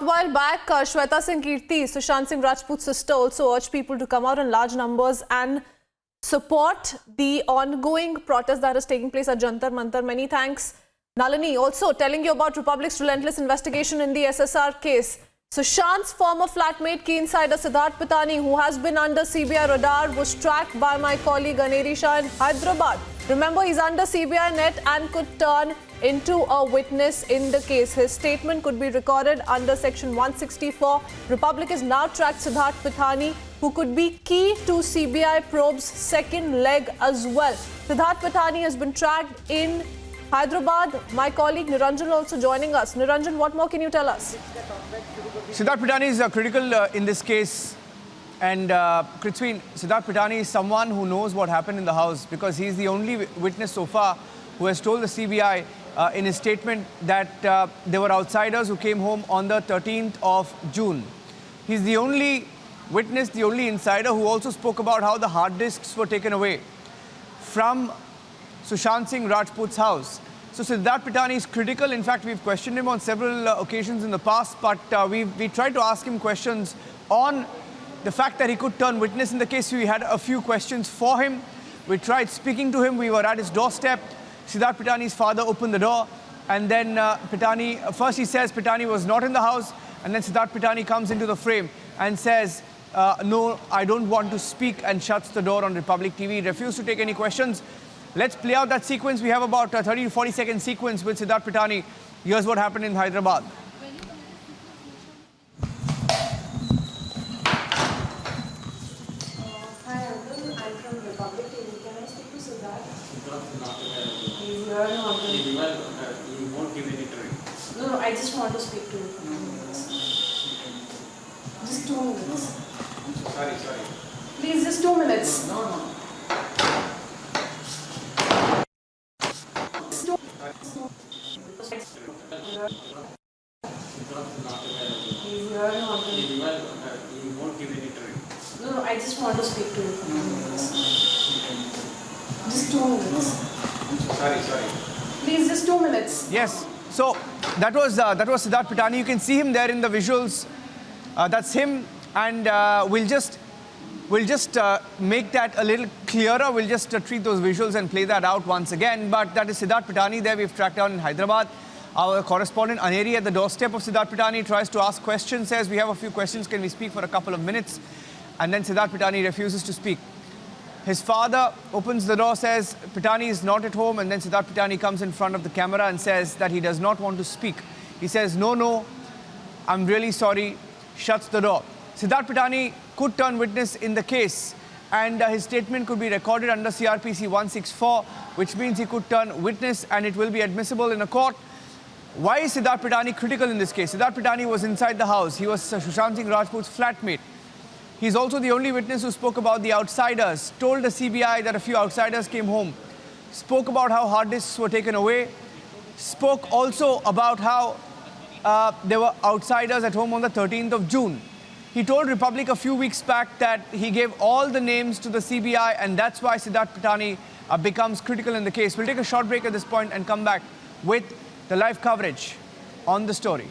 while back, Shweta Singh Kirti, Sushant Singh Rajput's sister, also urged people to come out in large numbers and support the ongoing protest that is taking place at Jantar Mantar. Many thanks, Nalini. Also telling you about Republic's relentless investigation in the SSR case. Sushant's former flatmate, key insider Siddharth Pitani, who has been under CBI radar, was tracked by my colleague Aneri Shah in Hyderabad. Remember, he's under CBI net and could turn into a witness in the case. His statement could be recorded under Section 164. Republic has now tracked Siddharth Pitani, who could be key to CBI probe's second leg as well. Siddharth Pitani has been tracked in Hyderabad. My colleague Niranjan also joining us. Niranjan, what more can you tell us? Siddharth Pitani is critical in this case. And Krithween, Siddharth Pitani is someone who knows what happened in the house because he's the only witness so far who has told the CBI in his statement that there were outsiders who came home on the 13th of June. He's the only witness, the only insider who also spoke about how the hard disks were taken away from Sushant Singh Rajput's house. So Siddharth Pitani is critical. In fact, we've questioned him on several occasions in the past, but we tried to ask him questions on the fact that he could turn witness in the case. We had a few questions for him. We tried speaking to him. We were at his doorstep. Siddharth Pitani's father opened the door, and then first he says Pitani was not in the house, and then Siddharth Pitani comes into the frame and says, no, I don't want to speak, and shuts the door on Republic TV. He refused to take any questions. Let's play out that sequence. We have about a 30 to 40 second sequence with Siddharth Pitani. Here's what happened in Hyderabad. Hi Uncle, I'm from Republic TV. Can I speak to Siddharth? Siddharth is not available. He's here, Uncle. He won't give any interview. No, I just want to speak to him for 2 minutes. Just 2 minutes. Sorry. Please, just 2 minutes. No. He's here, Uncle. He won't give any interview. No, I just want to speak to him for 2 minutes. Just 2 minutes. Sorry. Please, just 2 minutes. Yes. So that was Siddharth Pitani. You can see him there in the visuals. That's him, and we'll just make that a little clearer. We'll just treat those visuals and play that out once again. But that is Siddharth Pitani there. We've tracked down in Hyderabad. Our correspondent Aneri at the doorstep of Siddharth Pitani tries to ask questions, says we have a few questions, can we speak for a couple of minutes? And then Siddharth Pitani refuses to speak. His father opens the door, says Pitani is not at home, and then Siddharth Pitani comes in front of the camera and says that he does not want to speak. He says, no, I'm really sorry, shuts the door. Siddharth Pitani could turn witness in the case, and his statement could be recorded under CRPC 164, which means he could turn witness and it will be admissible in a court. Why is Siddharth Pitani critical in this case? Siddharth Pitani was inside the house. He was Sushant Singh Rajput's flatmate. He's also the only witness who spoke about the outsiders, told the CBI that a few outsiders came home, spoke about how hard disks were taken away, spoke also about how there were outsiders at home on the 13th of June. He told Republic a few weeks back that he gave all the names to the CBI, and that's why Siddharth Pitani becomes critical in the case. We'll take a short break at this point and come back with the live coverage on the story.